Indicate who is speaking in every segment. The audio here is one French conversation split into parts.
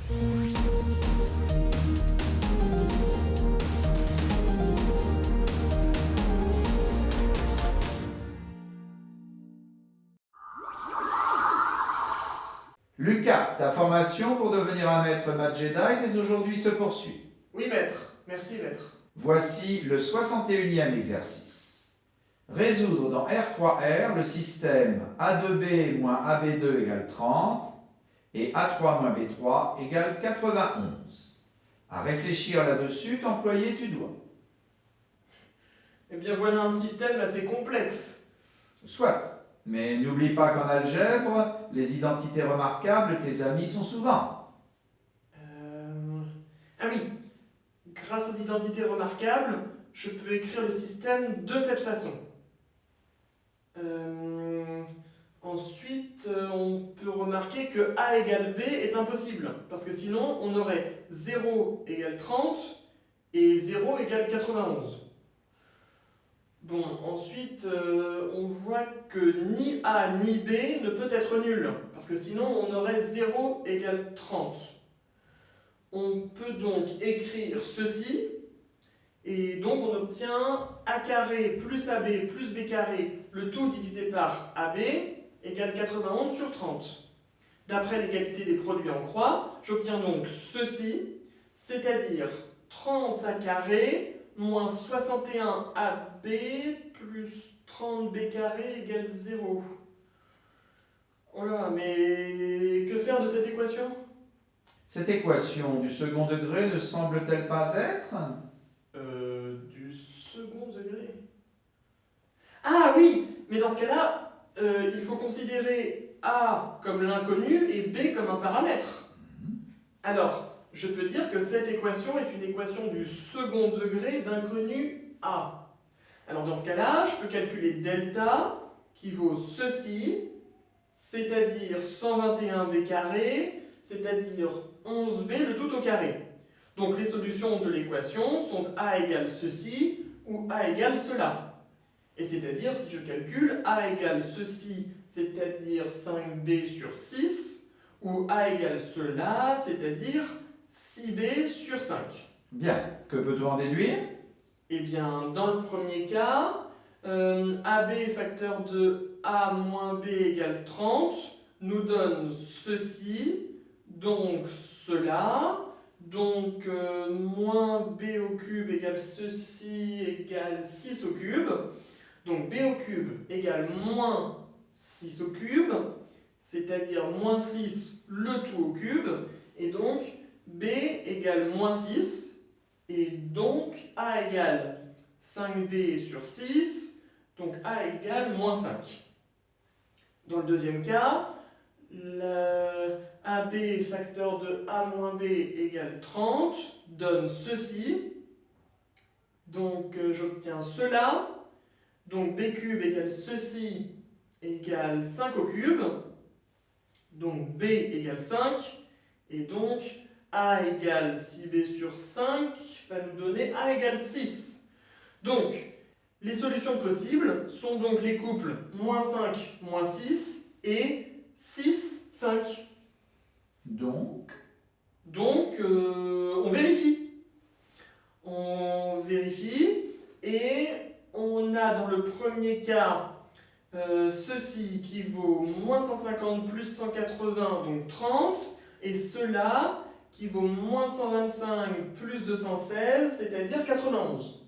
Speaker 1: Lucas, ta formation pour devenir un maître maths Jedi dès aujourd'hui se poursuit.
Speaker 2: Oui, maître. Merci, maître.
Speaker 1: Voici le 61e exercice. Résoudre dans R3R le système A2B moins AB2 égale 30 et A3 moins B3 égale 91. À réfléchir là-dessus, t'employer tu dois.
Speaker 2: Eh bien, voilà un système assez complexe.
Speaker 1: Soit, mais n'oublie pas qu'en algèbre, les identités remarquables, tes amis sont souvent.
Speaker 2: Ah oui, grâce aux identités remarquables, je peux écrire le système de cette façon. Ensuite, on peut remarquer que A égale B est impossible, parce que sinon, on aurait 0 égale 30 et 0 égale 91. Bon, ensuite, on voit que ni A ni B ne peut être nul, parce que sinon on aurait 0 égale 30. On peut donc écrire ceci, et donc on obtient A carré plus AB plus B carré, le tout divisé par AB, égale 91 sur 30. D'après l'égalité des produits en croix, j'obtiens donc ceci, c'est-à-dire 30 A carré moins 61 AB plus 30B carré égale 0. Oh là, mais que faire de cette équation?
Speaker 1: Cette équation du second degré ne semble-t-elle pas être?
Speaker 2: Du second degré? Ah oui, mais dans ce cas-là, il faut considérer A comme l'inconnu et B comme un paramètre. Alors, je peux dire que cette équation est une équation du second degré d'inconnu A. Alors dans ce cas-là, je peux calculer delta qui vaut ceci, c'est-à-dire 121b carré, c'est-à-dire 11b le tout au carré. Donc les solutions de l'équation sont A égale ceci ou A égale cela. Et c'est-à-dire, si je calcule, A égale ceci, c'est-à-dire 5b sur 6, ou A égale cela, c'est-à-dire 6b sur 5.
Speaker 1: Bien, que peut-on en déduire?
Speaker 2: Eh bien, dans le premier cas, AB facteur de A moins B égale 30 nous donne ceci, donc cela, donc moins B au cube égale ceci égale 6 au cube, donc B au cube égale moins 6 au cube, c'est-à-dire moins 6 le tout au cube, et donc B égale moins 6, et donc A égale 5B sur 6, donc A égale moins 5. Dans le deuxième cas, AB facteur de A moins B égale 30 donne ceci, donc j'obtiens cela, donc B cube égale ceci égale 5 au cube, donc B égale 5, et donc A égale 6B sur 5 va nous donner A égale 6. Donc, les solutions possibles sont donc les couples moins 5, moins 6 et 6, 5.
Speaker 1: Donc,
Speaker 2: on vérifie. On vérifie et on a dans le premier cas ceci qui vaut moins 150 plus 180, donc 30, et cela qui vaut moins 125 plus 216, c'est-à-dire 91.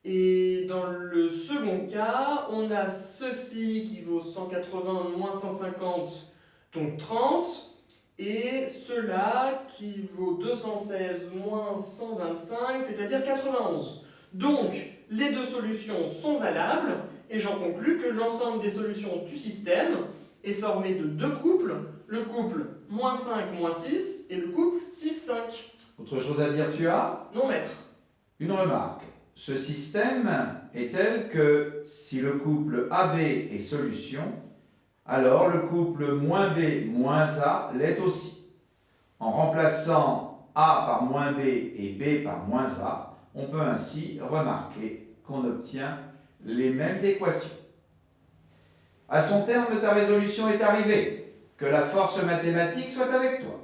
Speaker 2: Et dans le second cas, on a ceci qui vaut 180 moins 150, donc 30, et cela qui vaut 216 moins 125, c'est-à-dire 91. Donc, les deux solutions sont valables, et j'en conclus que l'ensemble des solutions du système est formé de deux couples, le couple moins 5, moins 6, et le couple 6, 5.
Speaker 1: autre chose à dire tu as?
Speaker 2: Non, maître.
Speaker 1: Une remarque. Ce système est tel que si le couple AB est solution, alors le couple moins B moins A l'est aussi. En remplaçant A par moins B et B par moins A, on peut ainsi remarquer qu'on obtient les mêmes équations. À son terme, ta résolution est arrivée. Que la force mathématique soit avec toi.